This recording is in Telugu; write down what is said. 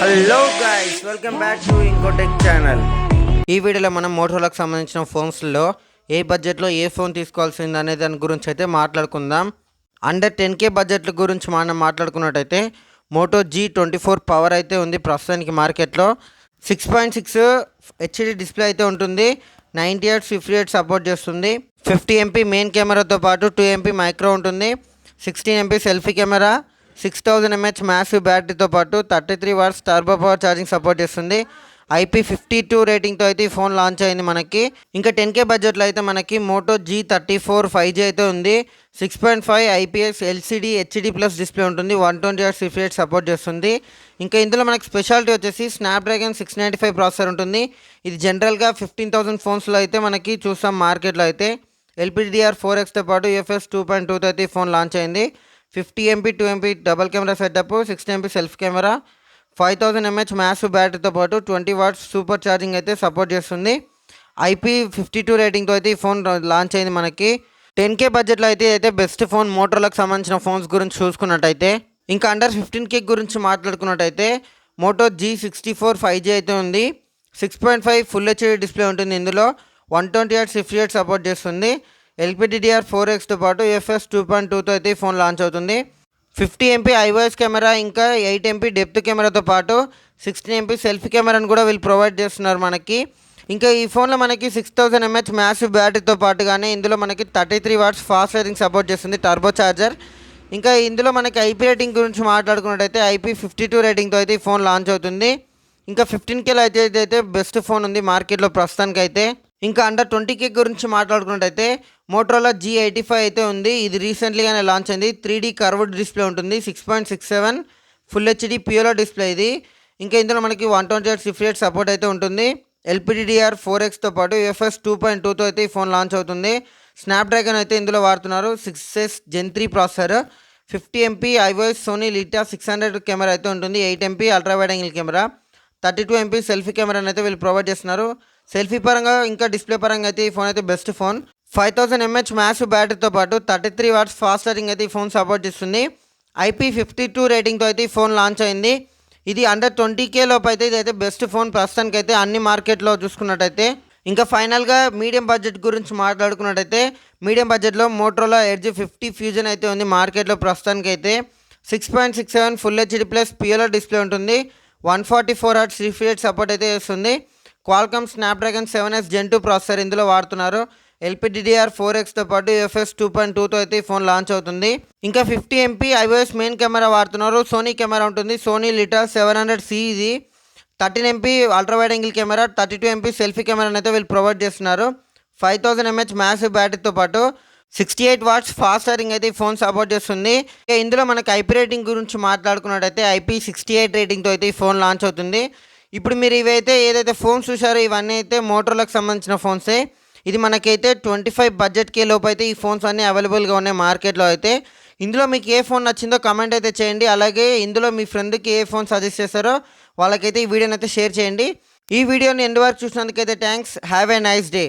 Hello guys, welcome back to Incotech channel. ఈ వీడియోలో మనం మోటోరోలాకి సంబంధించిన ఫోన్స్లో ఏ బడ్జెట్లో ఏ ఫోన్ తీసుకోవాల్సింది అనే దాని గురించి అయితే మాట్లాడుకుందాం. అండర్ 10K బడ్జెట్ల గురించి మనం మాట్లాడుకున్నట్టయితే మోటో G24 పవర్ అయితే ఉంది ప్రస్తుతానికి మార్కెట్లో. 6.6 హెచ్డి డిస్ప్లే అయితే ఉంటుంది. 90Hz రిఫ్రెష్ రేట్ సపోర్ట్ చేస్తుంది. 50 MP మెయిన్ కెమెరాతో పాటు 2 MP మైక్రో ఉంటుంది. 16 MP selfie camera, 6000 mAh massive బ్యాటరీతో పాటు 33 watts turbo power charging support చేస్తుంది. IP52 రేటింగ్తో అయితే ఈ ఫోన్ లాంచ్ అయింది మనకి. ఇంకా 10K బడ్జెట్లో అయితే మనకి మోటో G34 5G అయితే ఉంది. 6.5 IPS LCD HD plus display ఉంటుంది. 120Hz రిఫ్రెష్ రేట్ సపోర్ట్ చేస్తుంది. ఇంకా ఇందులో మనకి స్పెషాలిటీ వచ్చేసి స్నాప్డ్రాగన్ 695 ప్రాసెసర్ ఉంటుంది. ఇది జనరల్గా 15,000 ఫోన్స్లో అయితే మనకి చూస్తాం మార్కెట్లో అయితే. LPDDR4Xతో పాటు UFS 2.2తో అయితే ఈ ఫోన్ లాంచ్ అయింది. 50 MP 2 MP double camera setup, 60 MP self camera, 5000 mAh massive బ్యాటరీతో పాటు 20 వాట్స్ సూపర్ ఛార్జింగ్ అయితే సపోర్ట్ చేస్తుంది. IP52 రేటింగ్తో అయితే ఈ ఫోన్ లాంచ్ అయింది మనకి. 10K బడ్జెట్లో అయితే బెస్ట్ ఫోన్ మోటోరోలాకి సంబంధించిన ఫోన్స్ గురించి చూసుకున్నట్టయితే. ఇంకా అండర్ 15K గురించి మాట్లాడుకున్నట్టయితే మోటో G64 5G అయితే ఉంది. 6.5 ఫుల్ హెచ్డి డిస్ప్లే ఉంటుంది. ఇందులో 120Hz రిఫ్రెష్ రేట్ సపోర్ట్ చేస్తుంది. LPDDR4Xతో పాటు UFS 2.2తో అయితే ఈ ఫోన్ లాంచ్ అవుతుంది. 50 MP ఐవాయిస్ కెమెరా, ఇంకా 8 MP డెప్త్ కెమెరాతో పాటు 16 MP సెల్ఫీ కెమెరాను కూడా వీళ్ళు ప్రొవైడ్ చేస్తున్నారు మనకి. ఇంకా ఈ ఫోన్లో మనకి 6000 mAh మ్యాసివ్ బ్యాటరీతో పాటుగానే ఇందులో మనకి 33 వాట్స్ ఫాస్ట్ ఛార్జింగ్ సపోర్ట్ చేస్తుంది, టర్బో ఛార్జర్. ఇంకా ఇందులో మనకి IP రేటింగ్ గురించి మాట్లాడుకున్నట్టయితే IP52 రేటింగ్తో అయితే ఈ ఫోన్ లాంచ్ అవుతుంది. ఇంకా 15Kలో అయితే బెస్ట్ ఫోన్ ఉంది మార్కెట్లో ప్రస్తుతానికి అయితే. ఇంకా అండర్ 20K గురించి మాట్లాడుకున్నట్టయితే మోటోరోలా G85 అయితే ఉంది. ఇది రీసెంట్లీగానే లాంచ్ అయింది. 3D కర్వ్డ్ డిస్ప్లే ఉంటుంది. 6.67 ఫుల్ హెచ్డి ప్యూరో డిస్ప్లే ఇది. ఇంకా ఇందులో మనకి 120Hz రిఫ్రెష్ రేట్ సపోర్ట్ అయితే ఉంటుంది. LPDDR4Xతో పాటు UFS 2.2తో అయితే ఈ ఫోన్ లాంచ్ అవుతుంది. స్నాప్డ్రాగన్ అయితే ఇందులో వాడుతున్నారు. 6S Gen 3 ప్రాసెసర్, 50 MP ఐవాయిస్ సోనీ లిటా 600 కెమెరా అయితే ఉంటుంది. 8 MP ultra wide angle camera, 32 MP selfie కెమెరాని అయితే వీళ్ళు ప్రొవైడ్ చేస్తున్నారు. సెల్ఫీ పరంగా ఇంకా డిస్ప్లే పరంగా అయితే ఈ ఫోన్ అయితే బెస్ట్ ఫోన్. 5000 mAh మ్యాసివ్ బ్యాటరీతో పాటు 33 వాట్స్ ఫాస్ట్ ఛార్జింగ్ అయితే ఈ ఫోన్ సపోర్ట్ చేస్తుంది. IP52 రేటింగ్తో అయితే ఈ ఫోన్ లాంచ్ అయింది. ఇది అండర్ 20K లోపు అయితే ఇదైతే బెస్ట్ ఫోన్ ప్రస్తుతానికి అయితే అన్ని మార్కెట్లో చూసుకున్నట్టయితే. ఇంకా ఫైనల్గా మీడియం బడ్జెట్ గురించి మాట్లాడుకున్నట్టయితే మీడియం బడ్జెట్లో మోటోరోలా ఎడ్జ్ 50 ఫ్యూజన్ అయితే ఉంది మార్కెట్లో ప్రస్తుతానికి అయితే. 6.67 full HD plus Puro display ఉంటుంది. 144Hz రిఫ్రెష్ రేట్ సపోర్ట్ అయితే చేస్తుంది. Qualcomm Snapdragon 7S Gen 2 processor ఇందులో వాడుతున్నారు. LPDDR4Xతో పాటు UFS 2.2తో అయితే ఈ ఫోన్ లాంచ్ అవుతుంది. ఇంకా 50 MP ఐవాయిస్ మెయిన్ కెమెరా వాడుతున్నారు. సోనీ కెమెరా ఉంటుంది. సోనీ లిటా 700C ఇది. 13 MP ultra wide angle camera, 32 MP selfie కెమెరాని అయితే వీళ్ళు ప్రొవైడ్ చేస్తున్నారు. 5000 mAh మ్యాసివ్ బ్యాటరీతో పాటు 68 వాట్స్ ఫాస్ట్ ఛార్జింగ్ అయితే ఈ ఫోన్ సపోర్ట్ చేస్తుంది. ఇందులో మనకి IP రేటింగ్ గురించి మాట్లాడుకున్నట్టయితే IP68 రేటింగ్తో అయితే ఈ ఫోన్ లాంచ్ అవుతుంది. ఇప్పుడు మీరు ఇవైతే ఏదైతే ఫోన్స్ చూసారో ఇవన్నీ అయితే మోటోరోలాకి సంబంధించిన ఫోన్సే. ఇది మనకైతే 25 బడ్జెట్కే లోపు అయితే ఈ ఫోన్స్ అన్నీ అవైలబుల్గా ఉన్నాయి మార్కెట్లో అయితే. ఇందులో మీకు ఏ ఫోన్ నచ్చిందో కమెంట్ అయితే చేయండి. అలాగే ఇందులో మీ ఫ్రెండ్కి ఏ ఫోన్ సజెస్ట్ చేస్తారో వాళ్ళకైతే ఈ వీడియోని అయితే షేర్ చేయండి. ఈ వీడియోని ఎండ్ వరకు చూసినందుకైతే thanks. Have a nice day.